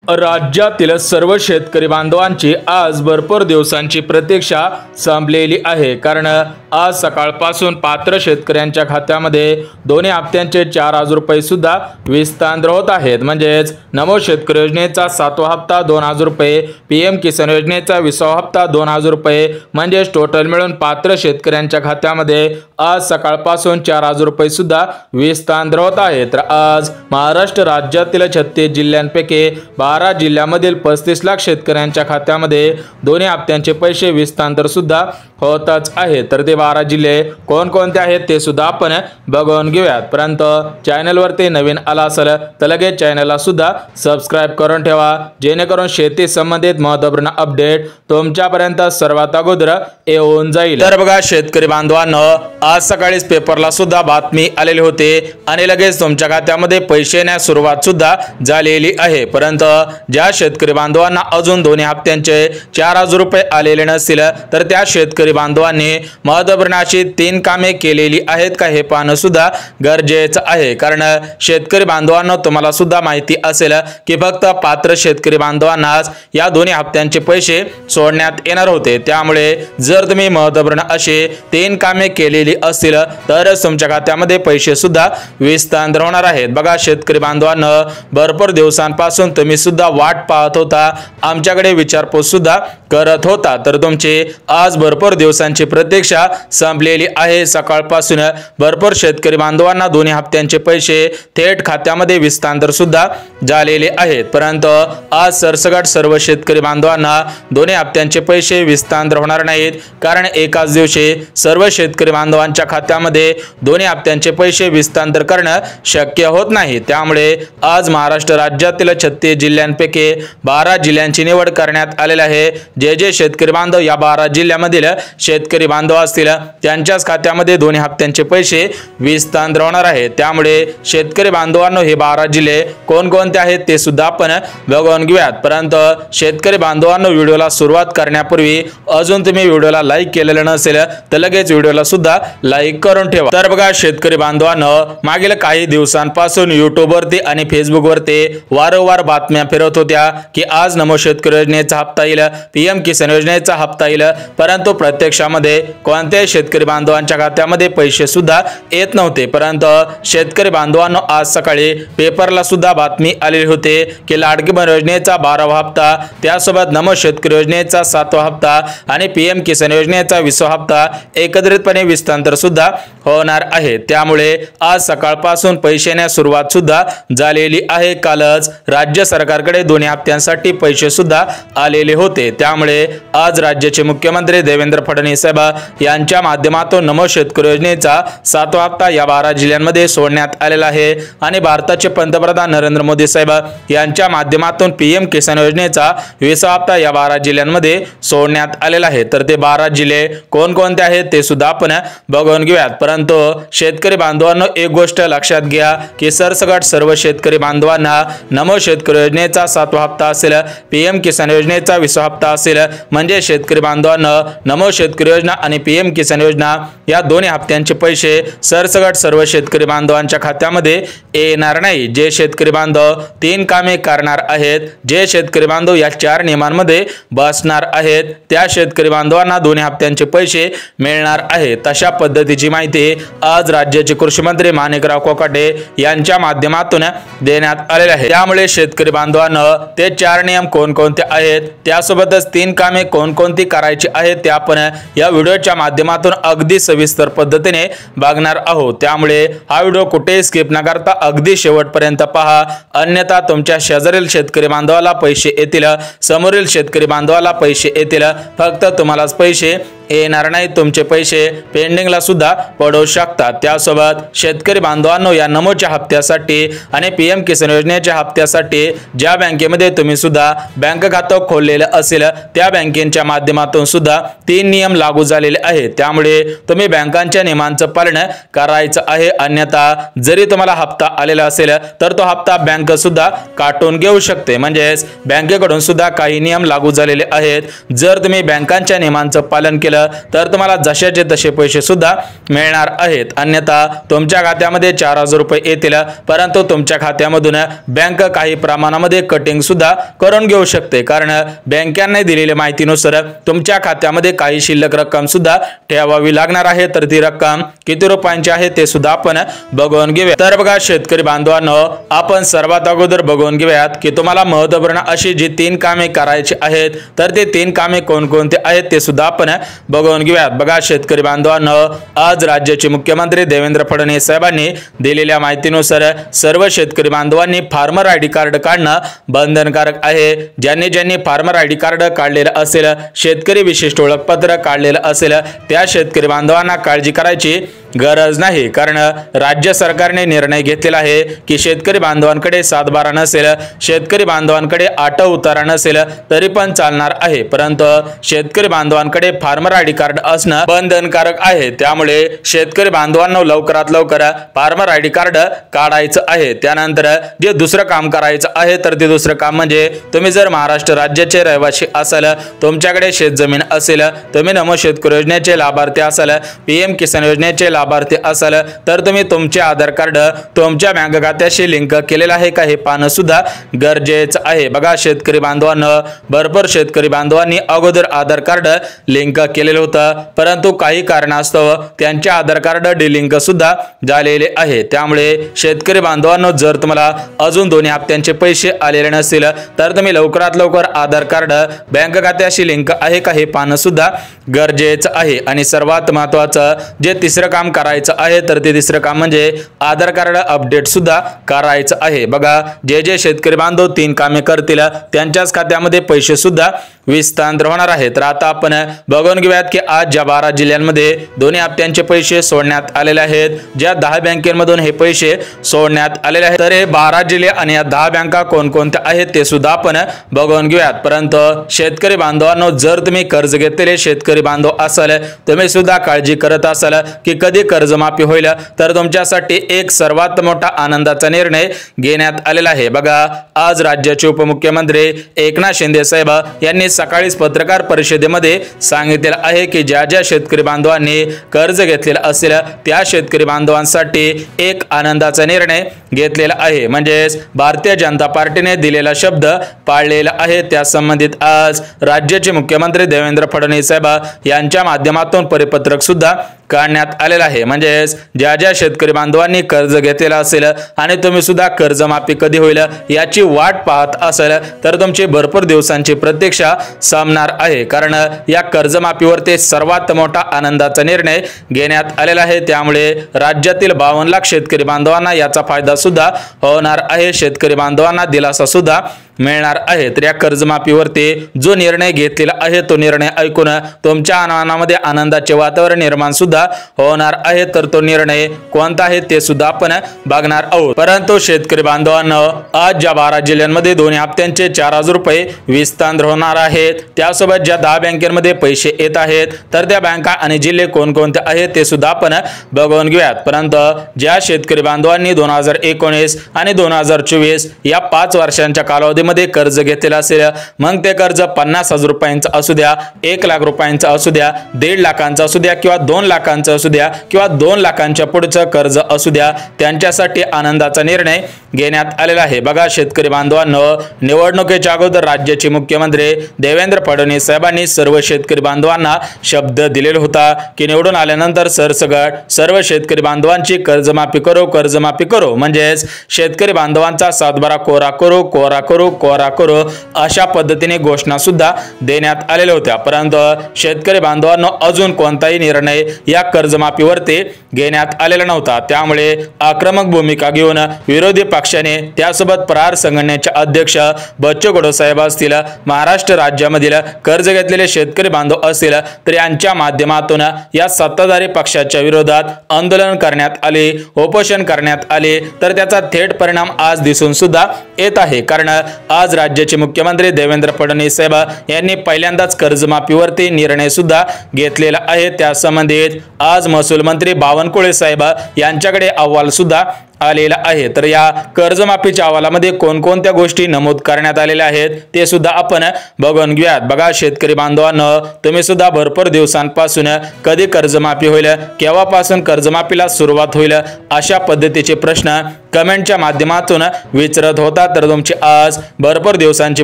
राज्यातील सर्व शेतकरी बांधवांची आज भरपूर दिवसांची प्रतीक्षा संपलेली आहे। कारण आज सकाळपासून पात्र शेतकऱ्यांच्या खात्यामध्ये दोन्ही हप्त्यांचे 4,000 रुपये सुद्धा विस्तार होत आहेत। म्हणजेच नमो शेतकरी योजनेचा 7वा हप्ता 2,000 रुपये, पीएम किसान योजनेचा 20वा हप्ता 2,000 रुपये, म्हणजेच टोटल मिळून पात्र शेतकऱ्यांच्या खात्यामध्ये आज सकाळपासून 4,000 रुपये सुद्धा विस्तार होत आहेत। तर आज महाराष्ट्र राज्यातील 36 जिल्ह्यांपैकी 12 जिल्ह्यामधील 35 लाख शेतकऱ्यांच्या खात्यामध्ये दोन्ही हप्त्यांचे पैसे विस्तार सुद्धा होतच आहे। तर ते 12 जिल्हे कोणकोणते आहेत ते सुद्धा आपण बघून घेऊयात। परंतु चॅनलवरती नवीन आला असेल तर लगेच चॅनलला सुद्धा सबस्क्राइब करून ठेवा, जेणेकरून शेती संबंधित महत्त्वपूर्ण अपडेट तुमच्यापर्यंत सर्वात अगोदर येऊन जाईल। तर बघा शेतकरी बांधवांनो, आज सकाळीच पेपरला सुद्धा बातमी आलेली होती आणि लगेच तुमच्या खात्यामध्ये पैसे येण्यास सुरुवात सुद्धा झालेली आहे। परंतु ज्या शेतकरी बांधवांना अजून दोन्ही हप्त्यांचे 4,000 रुपये आलेले नसतील तर त्या शेतकरी बांधवांनी महत्त्वपूर्ण अशी 3 कामे केलेली आहेत का हे पाहणं सुद्धा गरजेचं आहे। कारण शेतकरी बांधवांना तुम्हाला सुद्धा माहिती असेल की फक्त पात्र शेतकरी बांधवांनाच या दोन्ही हप्त्यांचे पैसे सोडण्यात येणार होते। त्यामुळे जर तुम्ही महत्त्वपूर्ण अशी 3 कामे केलेली असतील तरच तुमच्या खात्यामध्ये पैसे सुद्धा विस्तार होणार आहेत। बघा शेतकरी बांधवांना, भरपूर दिवसांपासून तुम्ही सुद्धा वाट पाहत होता, आमच्याकडे विचारपूस सुद्धा करत होता, तर तुमची आज भरपूर दिवसांची प्रतीक्षा संपलेली आहे। सकाळपासून भरपूर शेतकरी बांधवांना दोन्ही हप्त्यांचे पैसे थेट खात्यामध्ये विस्तार सुद्धा झालेले आहेत। परंतु आज सरसकट सर्व शेतकरी बांधवांना दोन्ही हप्त्यांचे पैसे विस्तार होणार नाहीत, कारण एकाच दिवशी सर्व शेतकरी बांधवांच्या खात्यामध्ये दोन्ही हप्त्यांचे पैसे विस्तार करणं शक्य होत नाही। त्यामुळे आज महाराष्ट्र राज्यातील 36 जिल्ह्यांपैकी 12 जिल्ह्यांची निवड करण्यात आलेली आहे। जे शेतकरी बांधव या 12 जिल्ह्यामधील शेतकरी बांधव असतील त्यांच्याच खात्यामध्ये दोन्ही हप्त्यांचे पैसे विस्तार होणार आहेत। त्यामुळे शेतकरी बांधवांनो, हे 12 जिल्हे कोणकोणते आहेत ते सुद्धा आपण बघून घेऊयात। परंतु शेतकरी बांधवांनो, व्हिडिओला सुरुवात करण्यापूर्वी अजून तुम्ही व्हिडिओला लाईक केलेलं नसेल तर लगेच व्हिडिओला सुद्धा लाईक करून ठेवा। तर बघा शेतकरी बांधवांनो, मागील काही दिवसांपासून यूट्यूबवरती आणि फेसबुकवरती वारंवार बातम्या फिरत होत्या की आज नमो शेतकरी योजनेचा हप्ता येईल, पीएम किसान योजनेचा हप्ता येईल, परंतु प्रत्यक्षामध्ये कोणत्याही शेतकरी बांधवांच्या खात्यामध्ये पैसे सुद्धा येत नव्हते। परंतु शेतकरी बांधवांनो, आज सकाळी पेपरला सुद्धा बातमी आलेली होती की लाडकी बहीण योजनेचा 12वा हप्ता, त्यासोबत नमो शेतकरी योजनेचा 7वा हप्ता आणि पीएम किसान योजनेचा 20वा हप्ता एकत्रितपणे विस्तार सुद्धा होणार आहे। त्यामुळे आज सकाळपासून पैसे येण्यास सुरुवात सुद्धा झालेली आहे। कालच राज्य सरकारकडे दोन्ही हप्त्यांसाठी पैसे सुद्धा आलेले होते। त्यामुळे आज राज्याचे मुख्यमंत्री देवेंद्र फडणवीस साहेब यांच्या माध्यमातून नमो शेतकरी योजनेचा 7वा हप्ता या 12 जिल्ह्यांमध्ये सोडण्यात आलेला आहे आणि भारताचे पंतप्रधान नरेंद्र मोदी साहेब यांच्या माध्यमातून पीएम किसान योजनेचा 20वा हप्ता या 12 जिल्ह्यांमध्ये सोडण्यात आलेला आहे। तर ते 12 जिल्हे कोणकोणते आहेत ते सुद्धा आपण बघून घेऊयात। परंतु शेतकरी बांधवांनो, एक गोष्ट लक्षात घ्या की सरसकट सर्व शेतकरी बांधवांना नमो शेतकरी योजनेचा 7वा हप्ता असेल, पीएम किसान योजनेचा 20वा हप्ता असेल, म्हणजे शेतकरी बांधवांना नमो शेतकरी योजना आणि पीएम किसान योजना या दोन्ही हप्त्यांचे पैसे सरसकट सर्व शेतकरी बांधवांच्या खात्यामध्ये येणार नाही। जे शेतकरी बांधव 3 कामे करणार आहेत, जे शेतकरी बांधव या 4 नियमांमध्ये बसणार आहेत, त्या शेतकरी बांधवांना दोन्ही हप्त्यांचे पैसे मिळणार आहेत। तशा पद्धतीची माहिती आज राज्याचे कृषी मंत्री माणिकराव कोकाटे यांच्या माध्यमातून देण्यात आलेली आहे। त्यामुळे शेतकरी बांधवांना ते 4 नियम कोणकोणते आहेत, त्यासोबतच 3 कामे कोणकोणती करायची आहेत ते आपण या व्हिडिओच्या माध्यमातून अगदी सविस्तर पद्धतीने बघणार आहोत। त्यामुळे हा व्हिडिओ कुठेही स्किप न करता अगदी शेवटपर्यंत पहा, अन्यथा तुमच्या शेजारील शेतकरी बांधवाला पैसे येतील, समोरील शेतकरी बांधवाला पैसे येतील, फक्त तुम्हालाच पैसे येणार नाही, तुमचे पैसे पेंडिंगला सुद्धा पडू शकतात। त्यासोबत शेतकरी बांधवांनो, या नमोच्या हप्त्यासाठी आणि पीएम किसान योजनेच्या हप्त्यासाठी ज्या बँकेमध्ये तुम्ही सुद्धा बँक खातं खोललेलं असेल त्या बँकेच्या माध्यमातून सुद्धा 3 नियम लागू झालेले आहेत। त्यामुळे तुम्ही बँकांच्या नियमांचं पालन करायचं आहे, अन्यथा जरी तुम्हाला हप्ता आलेला असेल तर तो हप्ता बँक सुद्धा काटून घेऊ शकते। म्हणजेच बँकेकडून सुद्धा काही नियम लागू झालेले आहेत। जर तुम्ही बँकांच्या नियमांचं पालन केलं तर तुम्हाला जशाचे तसे पैसे सुद्धा मिळणार आहेत, अन्यथा तुमच्या खात्यामध्ये 4000 रुपये येतील, परंतु तुमच्या खात्यामधून बँक काही प्रमाणामध्ये कटिंग सुद्धा करून घेऊ शकते, कारण बँकांनी दिलेल्या माहितीनुसार तुमच्या खात्यामध्ये काही शिल्लक रक्कम सुद्धा ठेवावी लागणार आहे। तर ती रक्कम किती रुपयांची आहे ते सुद्धा आपण बघून घेऊया। तर बघा शेतकरी बांधवांनो, आपण सर्वात अगोदर बघून घेऊयात की तुम्हाला महत्त्वपूर्ण अशी जी 3 कामे करायची आहेत, तर ते 3 कामे कोणकोणते आहेत ते सुद्धा आपण बघून घेऊयात। बघा शेतकरी बांधवांनो, आज राज्याचे मुख्यमंत्री देवेंद्र फडणवीस साहेबांनी दिलेल्या माहितीनुसार सर्व शेतकरी बांधवांनी फार्मर आयडी कार्ड काढणं बंधनकारक आहे। ज्यांनी फार्मर आयडी कार्ड काढलेलं असेल, शेतकरी विशिष्ट ओळखपत्र काढलेलं असेल, त्या शेतकरी बांधवांना काळजी करायची गरज नाही, कारण राज्य सरकारने निर्णय घेतलेला आहे की शेतकरी बांधवांकडे 7/12 नसेल, शेतकरी बांधवांकडे 8 उतारा नसेल तरी पण चालणार आहे, परंतु शेतकरी बांधवांकडे फार्मर आयडी कार्ड असणं बंधनकारक आहे। त्यामुळे शेतकरी बांधवांना लवकरात लवकर फार्मर आयडी कार्ड काढायचं आहे। त्यानंतर जे दुसरं काम करायचं आहे, तर ते दुसरं काम म्हणजे तुम्ही जर महाराष्ट्र राज्याचे रहिवासी असाल, तुमच्याकडे शेतजमीन असेल, तुम्ही नमो शेतकरी योजनेचे लाभार्थी असाल, PM किसान योजनेचे लाभार्थी असाल, तर तुम्ही तुमचे आधार कार्ड तुमच्या बँक खात्याशी लिंक केलेलं आहे का हे पाहणं सुद्धा गरजेचं आहे। बघा शेतकरी बांधवांनो, भरपूर शेतकरी बांधवांनी अगोदर आधार कार्ड लिंक केलेलं होतं, परंतु काही कारणास्तव त्यांचे आधार कार्ड डिलिंक सुद्धा झालेले आहे। त्यामुळे शेतकरी बांधवांनो, जर तुम्हाला अजून 2 हप्त्यांचे पैसे आलेले नसतील, तर तुम्ही लवकरात लवकर आधार कार्ड बँक खात्याशी लिंक आहे का हे पाहणं सुद्धा गरजेचं आहे। आणि सर्वात महत्त्वाचं जे तिसरं काम करायचं आहे, तर ते तिसरं काम म्हणजे आधार कार्ड अपडेट सुद्धा करायचं आहे। बघा जे शेतकरी बांधव 3 कामे करतील त्यांच्याच खात्यामध्ये पैसे सुद्धा विस्तार होणार आहे। तर आता आपण बघून घेऊयात की आज ज्या 12 जिल्ह्यांमध्ये 2 हप्त्यांचे पैसे सोडण्यात आलेले आहेत, ज्या 10 बँकेमधून हे पैसे सोडण्यात आलेले आहेत, तर हे 12 जिल्हे आणि या 10 बँका कोणकोणत्या आहेत ते सुद्धा आपण बघून घेऊयात। परंतु शेतकरी बांधवांनो, जर तुम्ही कर्ज घेतलेले शेतकरी बांधव असाल, तुम्ही सुद्धा काळजी करत असाल की कधी कर्जमाफी होईल, तर तुमच्यासाठी एक सर्वात मोठा आनंदाचा निर्णय घेण्यात आलेला आहे। बघा आज राज्याचे उपमुख्यमंत्री एकनाथ शिंदे साहेब यांनी सकाळीच पत्रकार परिषदेमध्ये सांगितलेलं आहे की ज्या शेतकरी बांधवांनी कर्ज घेतलेलं असेल, त्या शेतकरी बांधवांसाठी एक आनंदाचा निर्णय घेतलेला आहे, म्हणजे भारतीय जनता पार्टीने दिलेला शब्द पाळलेला आहे। त्या संबंधित आज राज्याचे मुख्यमंत्री देवेंद्र फडणवीस साहेब यांच्या माध्यमातून परिपत्रक सुद्धा काढण्यात आलेला आहे। म्हणजे ज्या शेतकरी बांधवांनी कर्ज घेतलेला असेल आणि तुम्ही सुद्धा कर्जमाफी कधी होईल याची वाट पाहत असाल, तर तुमची भरपूर दिवसांची प्रतीक्षा संपणार आहे, कारण या कर्जमाफीवर ते सर्वात मोठा आनंदाचा निर्णय घेण्यात आलेला आहे। त्यामुळे राज्यातील 52 लाख शेतकरी बांधवांना याचा फायदा सुद्धा होणार आहे, शेतकरी बांधवांना दिलासा सुद्धा मिळणार आहे। तर या कर्जमाफीवरती जो निर्णय घेतलेला आहे, तो निर्णय ऐकून तुमच्या मनामध्ये आनंदाचे वातावरण निर्माण सुद्धा होणार आहे। तर तो निर्णय कोणता आहे ते सुद्धा आपण बघणार आहोत। परंतु शेतकरी बांधवांनो, आज ज्या 12 जिल्ह्यांमध्ये 2 हप्त्यांचे 4000 रुपये विस्तार होणार आहेत, त्यासोबत ज्या 10 बँकेमध्ये पैसे येत आहेत, तर त्या बँका आणि जिल्हे कोणकोणते आहेत ते सुद्धा आपण बघून घेऊयात। परंतु ज्या शेतकरी बांधवांनी 2019 आणि 2024 या 5 वर्षांच्या कालावधीमध्ये कर्ज घेतलेलं असेल, मग ते कर्ज 50,000 रुपयांचं असू द्या, 1 लाख रुपयांचं असू द्या, 1.5 लाखांचं असू द्या किंवा 2 लाखांचं असू द्या किंवा 2 लाखांच्या पुढचं कर्ज असू द्या, त्यांच्यासाठी आनंदाचा निर्णय घेण्यात आलेला आहे। बघा शेतकरी बांधवांनो, निवडणुकीच्या अगोदर राज्याचे मुख्यमंत्री देवेंद्र फडणवीस साहेबांनी सर्व शेतकरी बांधवांना शब्द दिलेला होता की निवडून आल्यानंतर सरसकट सर्व शेतकरी बांधवांची कर्जमाफी करू, म्हणजेच शेतकरी बांधवांचा 7/12 कोरा करू अशा पद्धतीने घोषणा सुद्धा देण्यात आलेल्या होत्या। परंतु शेतकरी बांधवांनो, अजून कोणताही निर्णय या कर्जमाफीवरती घेण्यात आलेला नव्हता। त्यामुळे आक्रमक भूमिका घेऊन विरोधी पक्षाने, त्यासोबत प्रहार संघटनेचे अध्यक्ष बच्चू कडू साहेब असतील, महाराष्ट्र राज्यामधील कर्ज घेतलेले शेतकरी बांधव असतील, तर यांच्या माध्यमातून या सत्ताधारी पक्षाच्या विरोधात आंदोलन करण्यात आले, उपोषण करण्यात आले, तर त्याचा थेट परिणाम आज दिसून सुद्धा येत आहे। कारण आज राज्याचे मुख्यमंत्री देवेंद्र फडणवीस साहेब यांनी पहिल्यांदाच कर्जमाफीवरती निर्णय सुद्धा घेतलेला आहे। त्या संबंधित आज महसूल मंत्री बावनकुळे साहेब यांच्याकडे अहवाल सुद्धा आलेला आहे। तर या कर्जमाफीच्या अहवालामध्ये कोणकोणत्या गोष्टी नमूद करण्यात आलेल्या आहेत ते सुद्धा आपण बघून घेऊयात। बघा शेतकरी बांधवांनो, तुम्ही सुद्धा भरपूर दिवसांपासून कधी कर्जमाफी होईल, केव्हापासून कर्जमाफीला सुरुवात होईल अशा पद्धतीचे प्रश्न कमेंटच्या माध्यमातून विचारत होता। तर तुमची आज भरपूर दिवसांची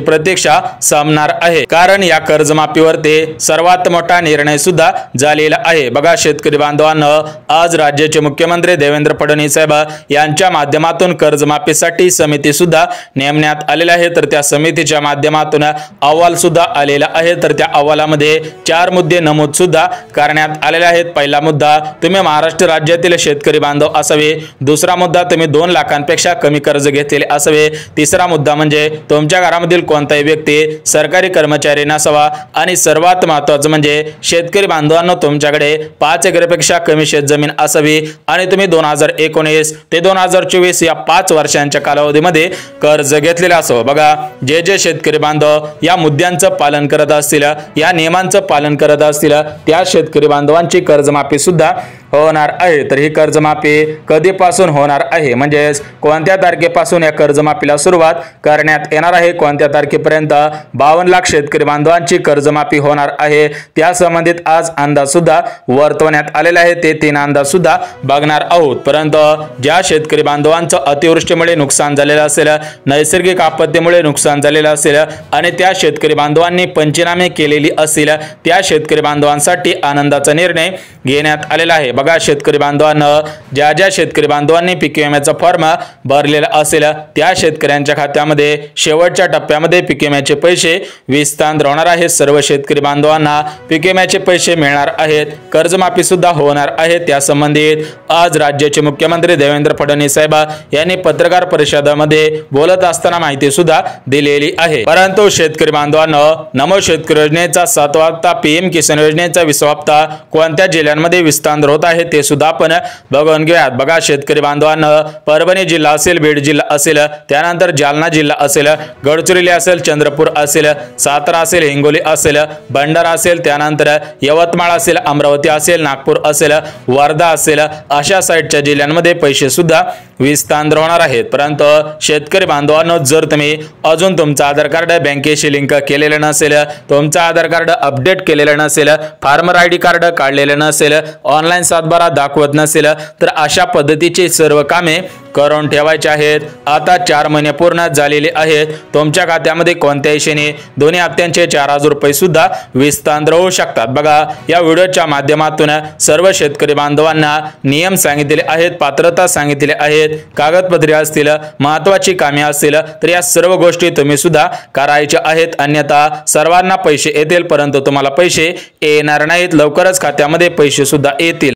प्रतीक्षा संपणार आहे, कारण या कर्जमाफीवर ते सर्वात मोठा निर्णय सुद्धा झालेला आहे। बघा शेतकरी बांधवांनो, आज राज्याचे मुख्यमंत्री देवेंद्र फडणवीस साहेब यांच्या माध्यमातून कर्जमाफीसाठी समिती सुद्धा नेमण्यात आलेली आहे। तर त्या समितीच्या माध्यमातून अहवाल सुद्धा आलेला आहे। तर त्या अहवालामध्ये 4 मुद्दे नमूद सुद्धा करण्यात आलेले आहेत। पहिला मुद्दा, तुम्ही महाराष्ट्र राज्यातील शेतकरी बांधव असावे। दुसरा मुद्दा, तुम्ही 2 लाखांपेक्षा कमी कर्ज घेतलेले असावे। तिसरा मुद्दा म्हणजे तुमच्या घरामधील कोणताही व्यक्ती सरकारी कर्मचारी नसावा। आणि सर्वात महत्त्वाचं म्हणजे शेतकरी बांधवांनो, तुमच्याकडे 5 एकरपेक्षा कमी शेतजमीन असावी आणि तुम्ही 2019 ते 2024 या 5 वर्षांच्या कालावधीमध्ये कर्ज घेतलेले असावं। बघा, जे शेतकरी बांधव या मुद्द्यांचं पालन करत असतील, या नियमांचं पालन करत असतील, त्या शेतकरी बांधवांची कर्जमाफी सुद्धा होणार आहे। तर ही कर्जमाफी कधीपासून होणार आहे, म्हणजे कोणत्या तारखेपासून या कर्जमाफीला सुरुवात करण्यात येणार आहे, कोणत्या तारखेपर्यंत 52 लाख शेतकरी बांधवांची कर्जमाफी होणार आहे, त्या संबंधित आज अंदाज सुद्धा वर्तवण्यात आलेला आहे। ते 3 अंदाज सुद्धा बघणार आहोत। परंतु ज्या शेतकरी बांधवांचं अतिवृष्टीमुळे नुकसान झालेलं असेल, नैसर्गिक आपत्तीमुळे नुकसान झालेलं असेल आणि त्या शेतकरी बांधवांनी पंचनामे केलेली असतील, त्या शेतकरी बांधवांसाठी आनंदाचा निर्णय घेण्यात आलेला आहे। बघा शेतकरी बांधवांनो, ज्या शेतकरी बांधवांनी पीक विम्याचा फॉर्म भरलेला असेल, त्या शेतकऱ्यांच्या खात्यामध्ये शेवटच्या टप्प्यामध्ये पीक विम्याचे पैसे विस्तार होणार आहे। सर्व शेतकरी बांधवांना पीक विम्याचे पैसे मिळणार आहेत, कर्जमाफी सुद्धा होणार आहे। त्या संबंधित आज राज्याचे मुख्यमंत्री देवेंद्र फडणवीस साहेब यांनी पत्रकार परिषदेमध्ये बोलत असताना माहिती सुद्धा दिलेली आहे। परंतु शेतकरी बांधवांनो, नमो शेतकरी योजनेचा 7वा हप्ता, पीएम किसान योजनेचा 20वा हप्ता कोणत्या जिल्ह्यांमध्ये विस्तार होत आहे ते सुद्धा आपण बघून घेऊयात। बघा शेतकरी बांधवांनो, परभणी जिल्हा असेल, बीड जिल्हा असेल, त्यानंतर जालना जिल्हा असेल, गडचिरोली असेल, चंद्रपूर असेल, सातारा असेल, हिंगोली असेल, भंडारा असेल, त्यानंतर यवतमाळ असेल, अमरावती असेल, नागपूर असेल, वर्धा असेल, अशा साईडच्या जिल्ह्यांमध्ये पैसे सुद्धा विस्तार होणार आहेत। परंतु शेतकरी बांधवांनो, जर तुम्ही अजून तुमचं आधार कार्ड बँकेशी लिंक केलेलं नसेल, तुमचं आधार कार्ड अपडेट केलेलं नसेल, फार्मर आयडी कार्ड काढलेलं नसेल, ऑनलाईन सातबारा दाखवत नसेल, तर अशा पद्धतीची सर्व कामे करून ठेवायचे आहेत। आता 4 महिने पूर्ण झालेले आहेत, तुमच्या खात्यामध्ये कोणत्याही क्षणी दोन्ही हप्त्यांचे 4000 रुपये सुद्धा विस्तार होऊ शकतात। बघा, या व्हिडिओच्या माध्यमातून सर्व शेतकरी बांधवांना नियम सांगितलेले आहेत, पात्रता सांगितलेली आहेत, कागदपत्रे असतील, महत्त्वाची कामे असतील, तर या सर्व गोष्टी तुम्ही सुद्धा करायच्या आहेत। अन्यथा सर्वांना पैसे येतील, परंतु तुम्हाला पैसे येणार नाहीत। लवकरच खात्यामध्ये पैसे सुद्धा येतील।